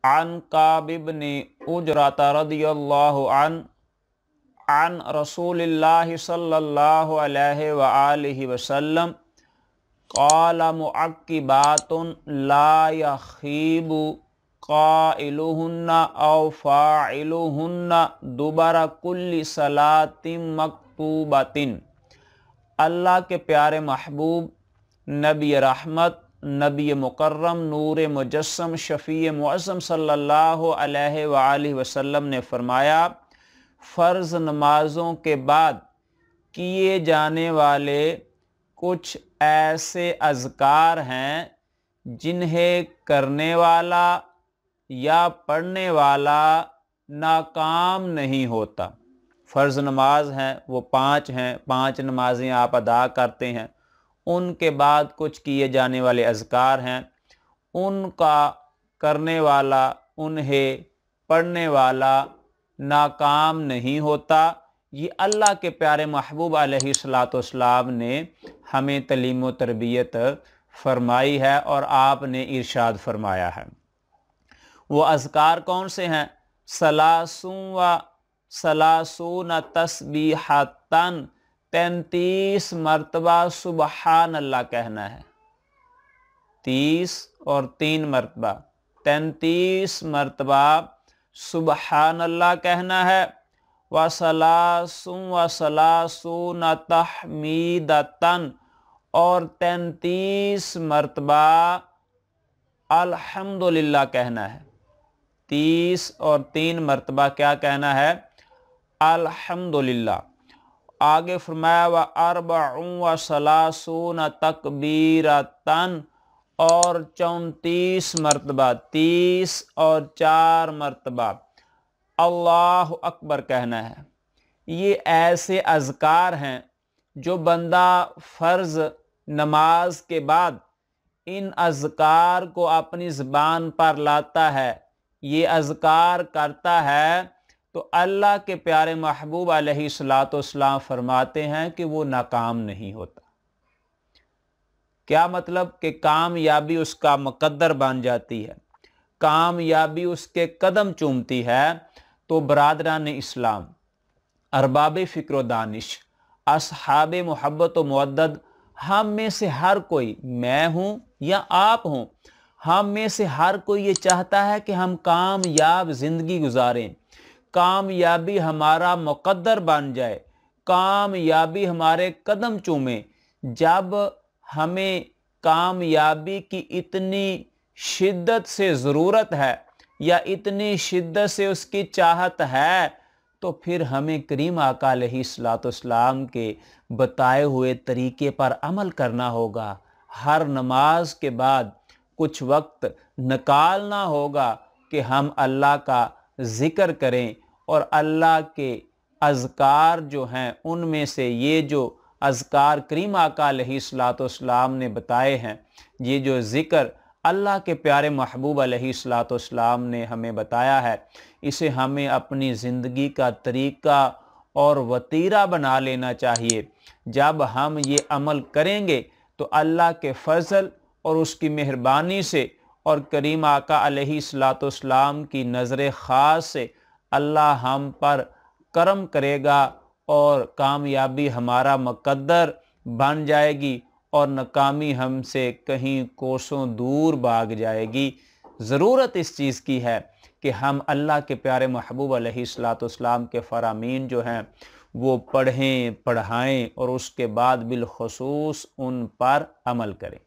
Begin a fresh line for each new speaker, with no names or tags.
عن کعب بن عجرۃ رضی اللہ عنہ عن رسول اللہ صلی اللہ علیہ وآلہ وسلم قال معقبات لا يخيب قائلهن او فاعلهن دبر كل صلاة مکتوبۃ۔ اللہ کے پیارے محبوب نبی رحمت، نبی مکرم، نور مجسم، شفیع معظم صلی اللہ علیہ وآلہ وسلم نے فرمایا، فرض نمازوں کے بعد کیے جانے والے کچھ ایسے اذکار ہیں جنہیں کرنے والا یا پڑھنے والا ناکام نہیں ہوتا۔ فرض نماز ہیں وہ 5 ہیں، 5 نمازیں آپ ادا کرتے ہیں، ان کے بعد کچھ کیے جانے والے اذکار ہیں، ان کا کرنے والا، انہیں پڑھنے والا ناکام نہیں ہوتا۔ یہ اللہ کے پیارے محبوب علیہ الصلوۃ والسلام نے ہمیں تعلیم و تربیت فرمائی ہے اور آپ نے ارشاد فرمایا ہے۔ وہ اذکار کون سے ہیں؟ ثلاثون تسبیحتن، 33 مرتبہ سبحان اللہ کہنا ہے، 30 اور 3 مرتبہ، 33 مرتبہ سبحان اللہ کہنا ہے۔ وَثَلَاثُونَ تحمیدتن، اور 33 مرتبہ الحمدللہ کہنا ہے، 30 اور 3 مرتبہ کیا کہنا ہے؟ الحمدللہ۔ آگے فرمایا وَأَرْبَعٌ تکبیرتن، اور 34 مرتبہ، 30 اور 4 مرتبہ اللہ اکبر کہنا ہے۔ یہ ایسے اذکار ہیں جو بندہ فرض نماز کے بعد ان اذکار کو اپنی زبان پر لاتا ہے، یہ اذکار کرتا ہے، تو اللہ کے پیارے محبوب علیہ الصلوۃ والسلام فرماتے ہیں کہ وہ ناکام نہیں ہوتا۔ کیا مطلب؟ کہ کامیابی اس کا مقدر بن جاتی ہے، کامیابی اس کے قدم چومتی ہے۔ تو برادران اسلام، ارباب فکر و دانش، اصحاب محبت و مودت، ہم میں سے ہر کوئی، میں ہوں یا آپ ہوں، ہم میں سے ہر کوئی یہ چاہتا ہے کہ ہم کامیاب زندگی گزاریں، کامیابی ہمارا مقدر بن جائے، کامیابی ہمارے قدم چومے۔ جب ہمیں کامیابی کی اتنی شدت سے ضرورت ہے یا اتنی شدت سے اس کی چاہت ہے، تو پھر ہمیں کریم آقا علیہ الصلوۃ والسلام کے بتائے ہوئے طریقے پر عمل کرنا ہوگا۔ ہر نماز کے بعد کچھ وقت نکالنا ہوگا کہ ہم اللہ کا ذکر کریں، اور اللہ کے اذکار جو ہیں ان میں سے یہ جو اذکار کریم آقا علیہ الصلوۃ والسلام نے بتائے ہیں، یہ جو ذکر اللہ کے پیارے محبوب علیہ الصلوۃ والسلام نے ہمیں بتایا ہے، اسے ہمیں اپنی زندگی کا طریقہ اور وتیرہ بنا لینا چاہیے۔ جب ہم یہ عمل کریں گے تو اللہ کے فضل اور اس کی مہربانی سے اور کریم آقا علیہ الصلوۃ والسلام کی نظر خاص سے اللہ ہم پر کرم کرے گا اور کامیابی ہمارا مقدر بن جائے گی اور ناکامی ہم سے کہیں کوسوں دور بھاگ جائے گی۔ ضرورت اس چیز کی ہے کہ ہم اللہ کے پیارے محبوب علیہ الصلوۃ والسلام کے فرامین جو ہیں وہ پڑھیں، پڑھائیں اور اس کے بعد بالخصوص ان پر عمل کریں۔